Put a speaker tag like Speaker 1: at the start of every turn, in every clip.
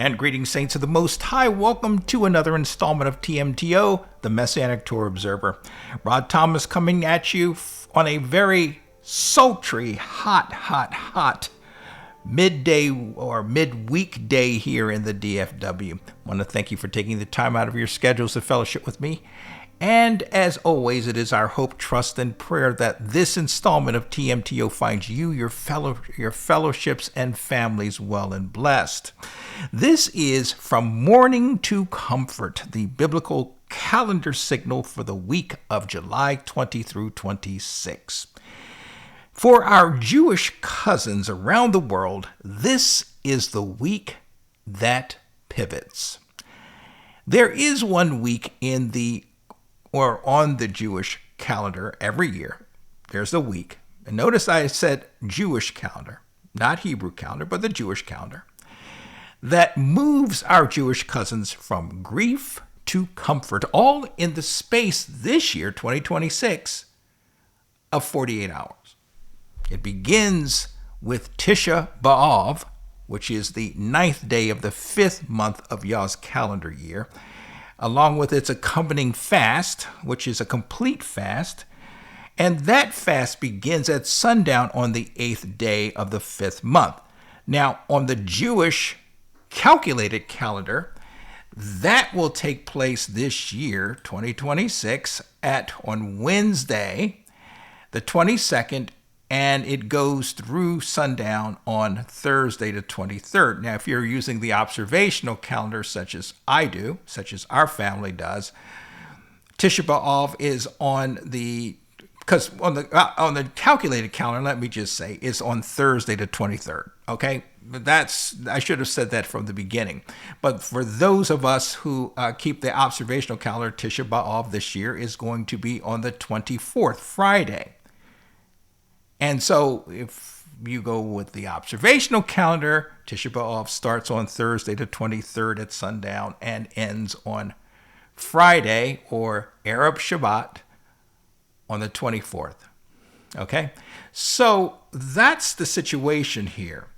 Speaker 1: And greetings, saints of the Most High. Welcome to another installment of TMTO, the Messianic Torah Observer. Rod Thomas coming at you on a very sultry, hot midday or midweek day here in the DFW. I want to thank you for taking the time out of your schedules to fellowship with me. And as always, it is our hope, trust, and prayer that this installment of TMTO finds you, your fellowships, and families well and blessed. This is From Mourning to Comfort, the biblical calendar signal for the week of July 20 through 26. For our Jewish cousins around the world, this is the week that pivots. There is one week on the Jewish calendar every year. There's a week. And notice I said Jewish calendar, not Hebrew calendar, but the Jewish calendar, that moves our Jewish cousins from grief to comfort, all in the space this year, 2026, of 48 hours. It begins with Tisha B'Av, which is the 9th day of the 5th month of Yah's calendar year, along with its accompanying fast, which is a complete fast. And that fast begins at sundown on the 8th day of the 5th month. Now, on the Jewish calculated calendar, that will take place this year, 2026, on Wednesday, the 22nd, and it goes through sundown on Thursday the 23rd. Now, if you're using the observational calendar, such as I do, such as our family does, Tisha B'Av is on the calculated calendar, let me just say, is on Thursday the 23rd. Okay, I should have said that from the beginning. But for those of us who keep the observational calendar, Tisha B'Av this year is going to be on the 24th, Friday. And so if you go with the observational calendar, Tisha B'Av starts on Thursday the 23rd at sundown and ends on Friday, or Arab Shabbat, on the 24th. Okay? So that's the situation here.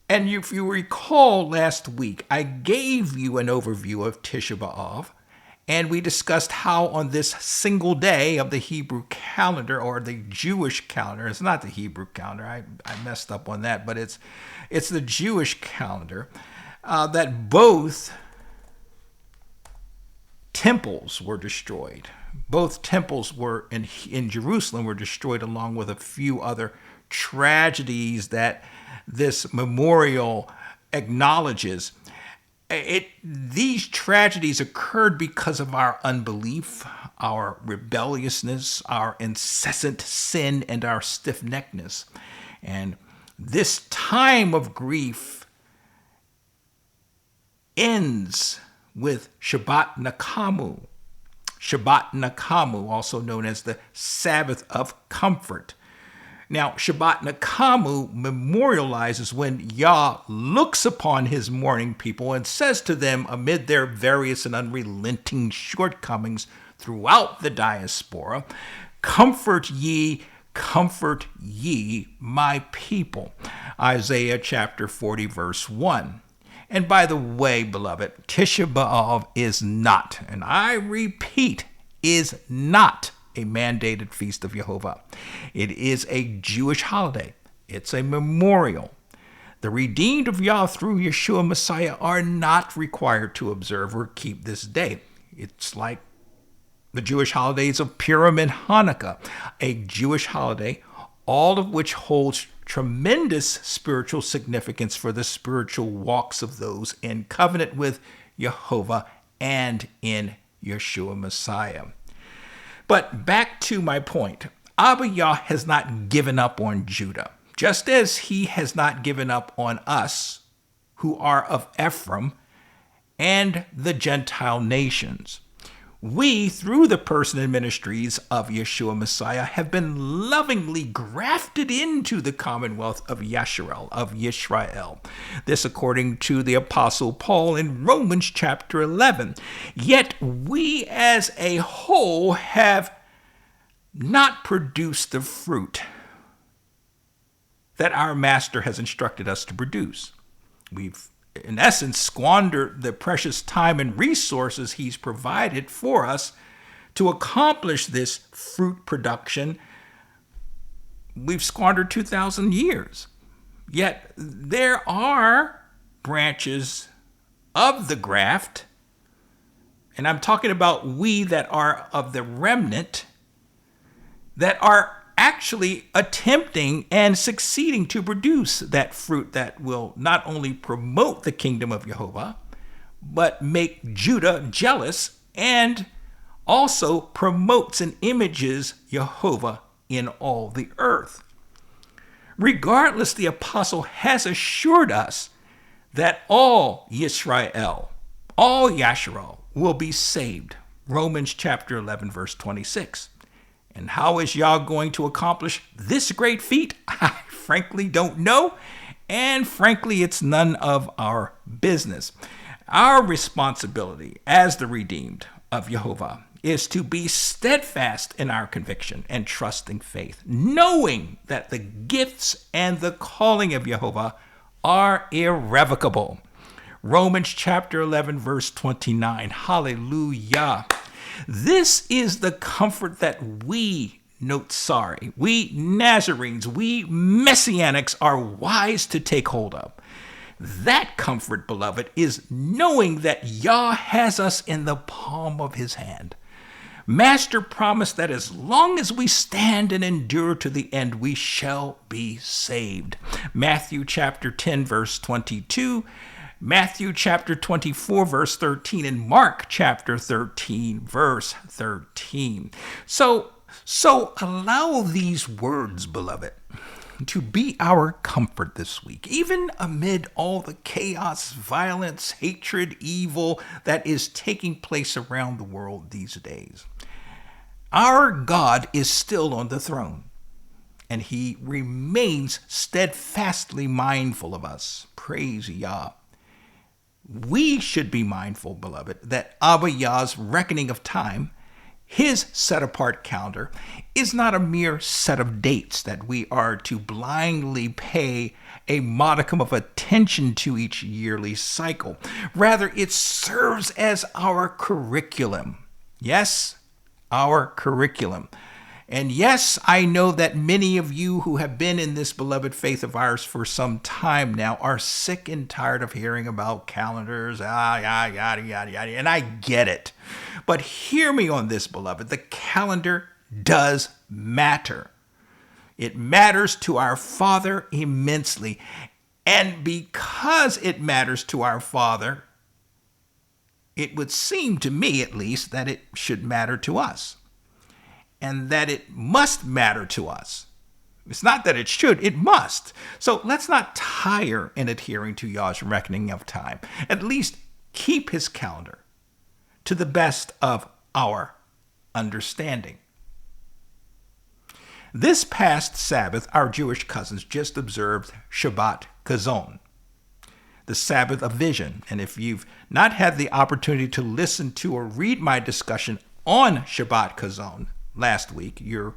Speaker 1: And if you recall last week, I gave you an overview of Tisha B'Av, and we discussed how on this single day of the Hebrew calendar, or the Jewish calendar, it's not the Hebrew calendar, I messed up on that, but it's the Jewish calendar, that both temples were destroyed. Both temples were in Jerusalem were destroyed, along with a few other tragedies that this memorial acknowledges. These tragedies occurred because of our unbelief, our rebelliousness, our incessant sin, and our stiff-neckedness. And this time of grief ends with Shabbat Nachamu. Shabbat Nachamu, also known as the Sabbath of Comfort. Now, Shabbat Nachamu memorializes when Yah looks upon his mourning people and says to them, amid their various and unrelenting shortcomings throughout the diaspora, comfort ye, my people. Isaiah chapter 40, verse 1. And by the way, beloved, Tisha B'Av is not, and I repeat, is not a mandated feast of Yehovah. It is a Jewish holiday. It's a memorial. The redeemed of Yah through Yeshua Messiah are not required to observe or keep this day. It's like the Jewish holidays of Purim and Hanukkah, a Jewish holiday, all of which holds tremendous spiritual significance for the spiritual walks of those in covenant with Yehovah and in Yeshua Messiah. But back to my point, Abba Yah has not given up on Judah, just as he has not given up on us, who are of Ephraim, and the Gentile nations. We, through the person and ministries of Yeshua Messiah, have been lovingly grafted into the commonwealth of Yasharal, of Yisrael. This according to the Apostle Paul in Romans chapter 11. Yet we as a whole have not produced the fruit that our Master has instructed us to produce. We've in essence, squander the precious time and resources he's provided for us to accomplish this fruit production, we've squandered 2,000 years. Yet there are branches of the graft, and I'm talking about we that are of the remnant, that are actually attempting and succeeding to produce that fruit that will not only promote the kingdom of Jehovah, but make Judah jealous and also promotes and images Jehovah in all the earth. Regardless, the apostle has assured us that all Yisrael, all Yasharal, will be saved. Romans chapter 11, verse 26. And how is Yah going to accomplish this great feat? I frankly don't know. And frankly, it's none of our business. Our responsibility as the redeemed of Jehovah is to be steadfast in our conviction and trusting faith, knowing that the gifts and the calling of Jehovah are irrevocable. Romans chapter 11, verse 29. Hallelujah. This is the comfort that we we Nazarenes, we Messianics are wise to take hold of. That comfort, beloved, is knowing that Yah has us in the palm of his hand. Master promised that as long as we stand and endure to the end, we shall be saved. Matthew chapter 10, verse 22, Matthew chapter 24, verse 13, and Mark chapter 13, verse 13. So allow these words, beloved, to be our comfort this week, even amid all the chaos, violence, hatred, evil that is taking place around the world these days. Our God is still on the throne, and he remains steadfastly mindful of us. Praise Yah. We should be mindful, beloved, that Abba Yah's reckoning of time, his set-apart calendar, is not a mere set of dates that we are to blindly pay a modicum of attention to each yearly cycle. Rather, it serves as our curriculum. Yes, our curriculum. And yes, I know that many of you who have been in this beloved faith of ours for some time now are sick and tired of hearing about calendars, yada, yada, yada, and I get it. But hear me on this, beloved. The calendar does matter. It matters to our Father immensely. And because it matters to our Father, it would seem to me, at least, that it should matter to us. And that it must matter to us. It's not that it should, it must. So let's not tire in adhering to Yah's reckoning of time. At least keep his calendar to the best of our understanding. This past Sabbath, our Jewish cousins just observed Shabbat Kazon, the Sabbath of Vision. And if you've not had the opportunity to listen to or read my discussion on Shabbat Kazon last week, you're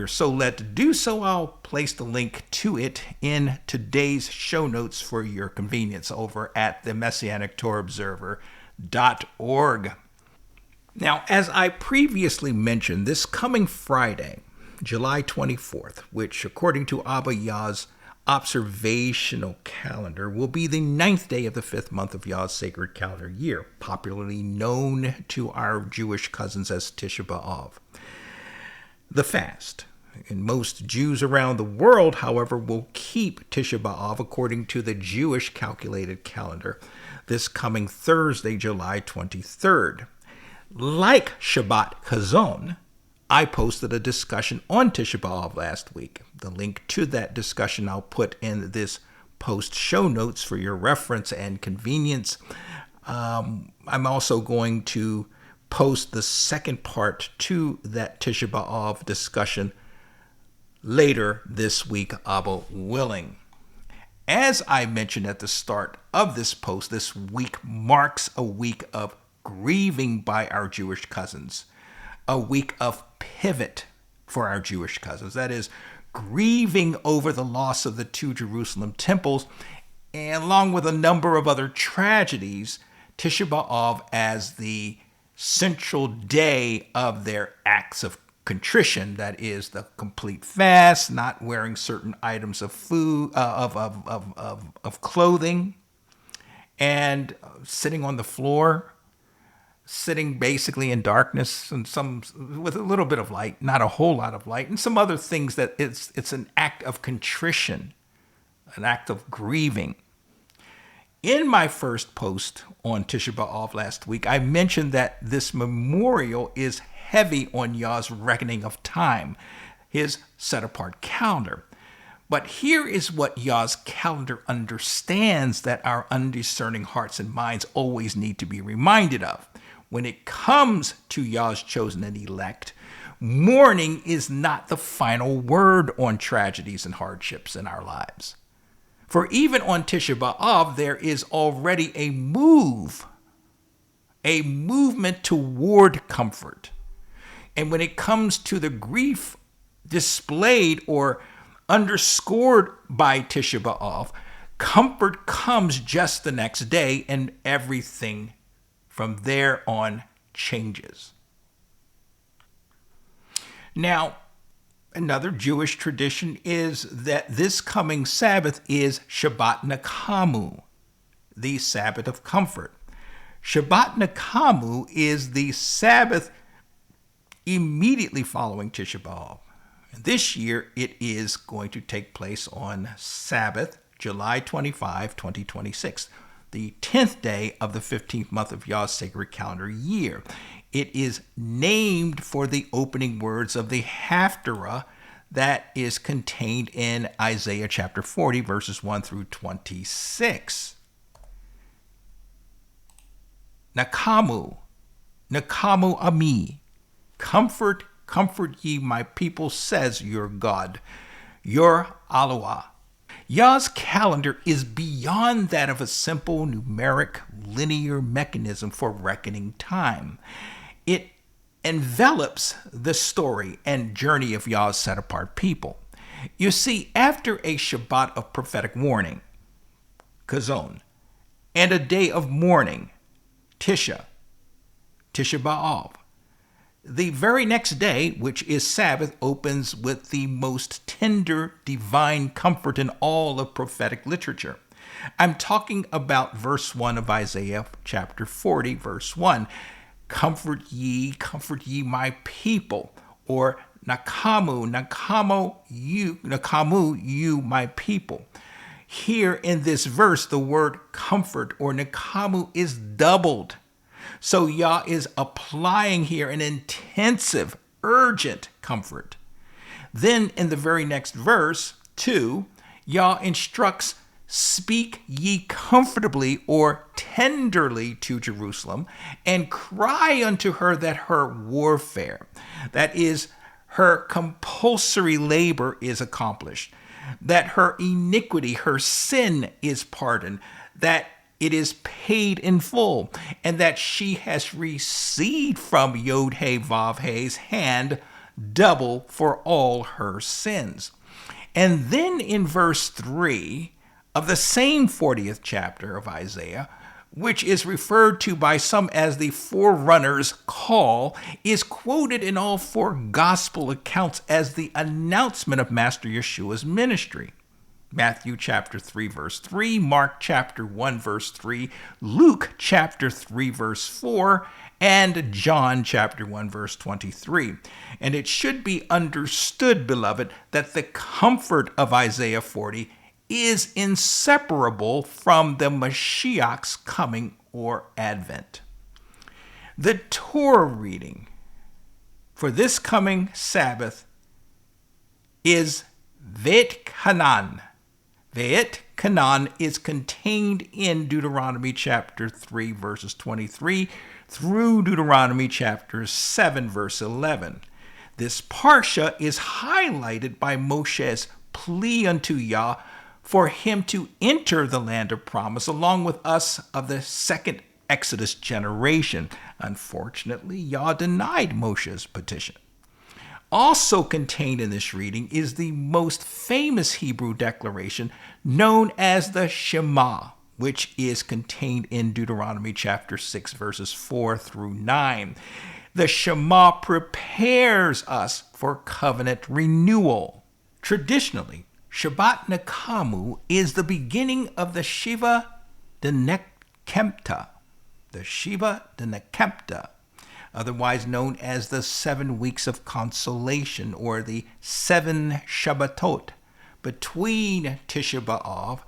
Speaker 1: so led to do so, I'll place the link to it in today's show notes for your convenience over at the Messianic Torah Observer.org. Now, as I previously mentioned, this coming Friday, July 24th, which according to Abba Yah's observational calendar will be the 9th day of the 5th month of Yah's sacred calendar year, popularly known to our Jewish cousins as Tisha B'Av. The fast. And most Jews around the world, however, will keep Tisha B'Av according to the Jewish calculated calendar this coming Thursday, July 23rd. Like Shabbat Kazon, I posted a discussion on Tisha B'Av last week. The link to that discussion I'll put in this post show notes for your reference and convenience. I'm also going to post the second part to that Tisha B'Av discussion later this week, Abba willing. As I mentioned at the start of this post, this week marks a week of grieving by our Jewish cousins, a week of pivot for our Jewish cousins. That is, grieving over the loss of the two Jerusalem temples and along with a number of other tragedies, Tisha B'Av as the central day of their acts of contrition. That is the complete fast, not wearing certain items of food, of clothing, and sitting on the floor, sitting basically in darkness and some with a little bit of light, not a whole lot of light, and some other things that it's an act of contrition, an act of grieving. In my first post on Tisha B'Av last week, I mentioned that this memorial is heavy on Yah's reckoning of time, his set-apart calendar. But here is what Yah's calendar understands that our undiscerning hearts and minds always need to be reminded of. When it comes to Yah's chosen and elect, mourning is not the final word on tragedies and hardships in our lives. For even on Tisha B'Av, there is already a movement toward comfort. And when it comes to the grief displayed or underscored by Tisha B'Av, comfort comes just the next day, and everything from there on changes. Now, another Jewish tradition is that this coming Sabbath is Shabbat Nachamu, the Sabbath of Comfort. Shabbat Nachamu is the Sabbath immediately following Tisha B'Av. This year, it is going to take place on Sabbath, July 25, 2026, the 10th day of the 15th month of Yah's sacred calendar year. It is named for the opening words of the Haftarah that is contained in Isaiah chapter 40, verses 1 through 26. Nachamu, Nachamu Ami, comfort, comfort ye my people, says your God, your Eloah. Yah's calendar is beyond that of a simple numeric linear mechanism for reckoning time. It envelops the story and journey of Yah's set-apart people. You see, after a Shabbat of prophetic warning, Kazon, and a day of mourning, Tisha B'Av, the very next day, which is Sabbath, opens with the most tender divine comfort in all of prophetic literature. I'm talking about verse 1 of Isaiah chapter 40, verse 1. Comfort ye, my people, or Nachamu, you, my people. Here in this verse, the word comfort or Nachamu is doubled. So Yah is applying here an intensive, urgent comfort. Then in the very next verse, 2, Yah instructs, speak ye comfortably or tenderly to Jerusalem, and cry unto her that her warfare, that is, her compulsory labor, is accomplished, that her iniquity, her sin is pardoned, that it is paid in full, and that she has received from Yod-Heh Vav-Heh's hand double for all her sins. And then in verse 3 of the same 40th chapter of Isaiah, which is referred to by some as the forerunner's call, is quoted in all 4 gospel accounts as the announcement of Master Yeshua's ministry. Matthew chapter 3, verse 3, Mark chapter 1, verse 3, Luke chapter 3, verse 4, and John chapter 1, verse 23. And it should be understood, beloved, that the comfort of Isaiah 40 is inseparable from the Mashiach's coming or advent. The Torah reading for this coming Sabbath is Vaetchanan. Vaetchanan is contained in Deuteronomy chapter 3, verses 23 through Deuteronomy chapter 7, verse 11. This parsha is highlighted by Moshe's plea unto Yah for him to enter the land of promise along with us of the second Exodus generation. Unfortunately, Yah denied Moshe's petition. Also contained in this reading is the most famous Hebrew declaration known as the Shema, which is contained in Deuteronomy chapter 6, verses 4 through 9. The Shema prepares us for covenant renewal. Traditionally, Shabbat Nachamu is the beginning of the Shiva D'Nekemta, otherwise known as the 7 Weeks of Consolation, or the 7 Shabbatot, between Tisha B'Av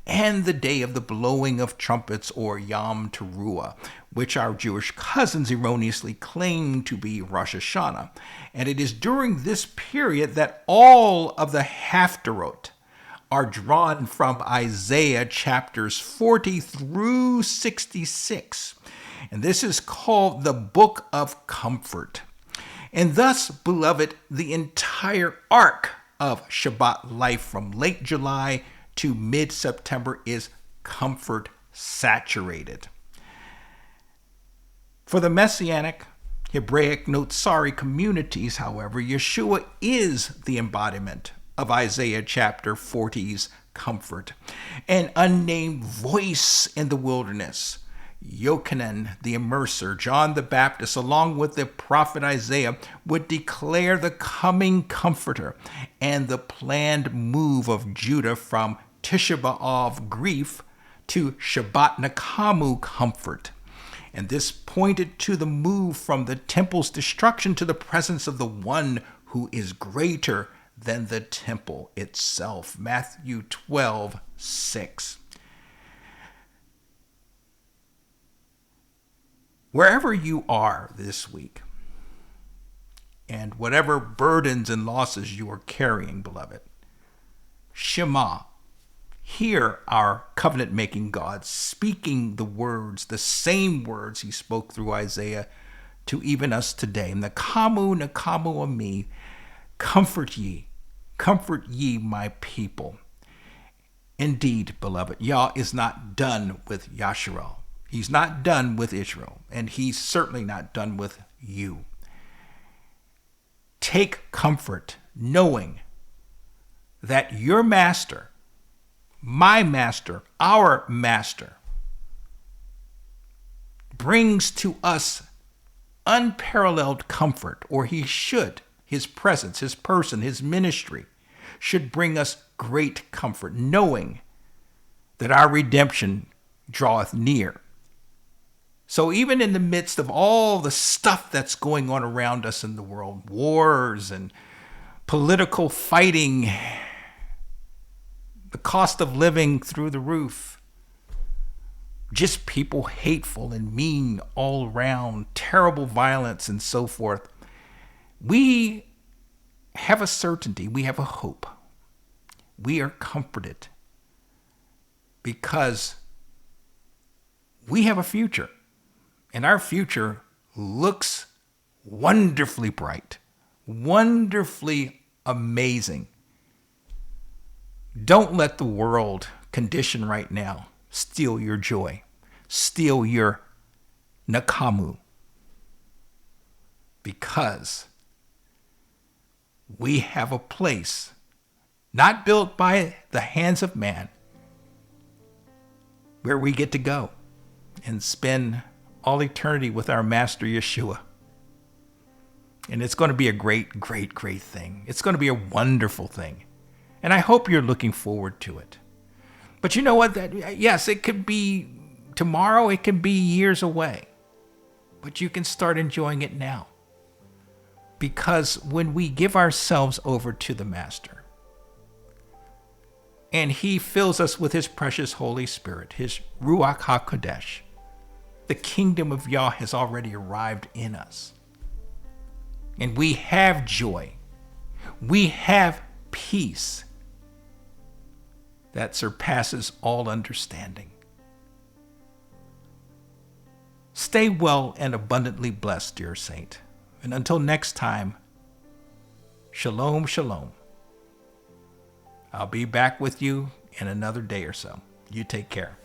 Speaker 1: and the day of the blowing of trumpets, or Yom Teruah, which our Jewish cousins erroneously claim to be Rosh Hashanah. And it is during this period that all of the Haftarot are drawn from Isaiah chapters 40 through 66. And this is called the Book of Comfort. And thus, beloved, the entire arc of Shabbat life from late July to mid-September is comfort saturated. For the Messianic, Hebraic Notzari communities, however, Yeshua is the embodiment of Isaiah chapter 40's comfort. An unnamed voice in the wilderness, Vaetchanan the immerser, John the Baptist, along with the prophet Isaiah, would declare the coming comforter and the planned move of Judah from Tisha B'Av grief to Shabbat Nachamu comfort. And this pointed to the move from the temple's destruction to the presence of the one who is greater than the temple itself. Matthew 12:6. Wherever you are this week, and whatever burdens and losses you are carrying, beloved, Shema, hear our covenant-making God speaking the words, the same words he spoke through Isaiah to even us today. Nachamu, Nachamu ami, comfort ye, my people. Indeed, beloved, Yah is not done with Yasharal. He's not done with Israel, and he's certainly not done with you. Take comfort knowing that your master, my master, our master, brings to us unparalleled comfort, or he should. His presence, his person, his ministry should bring us great comfort, knowing that our redemption draweth near. So even in the midst of all the stuff that's going on around us in the world, wars and political fighting, the cost of living through the roof, just people hateful and mean all around, terrible violence and so forth, we have a certainty, we have a hope. We are comforted because we have a future. And our future looks wonderfully bright, wonderfully amazing. Don't let the world condition right now steal your joy, steal your Nachamu, because we have a place not built by the hands of man where we get to go and spend all eternity with our Master Yeshua. And it's going to be a great, great, great thing. It's going to be a wonderful thing. And I hope you're looking forward to it. But you know what? Yes, it could be tomorrow. It could be years away. But you can start enjoying it now. Because when we give ourselves over to the Master, and he fills us with his precious Holy Spirit, his Ruach HaKodesh, the kingdom of Yah has already arrived in us. And we have joy. We have peace that surpasses all understanding. Stay well and abundantly blessed, dear saint. And until next time, shalom, shalom. I'll be back with you in another day or so. You take care.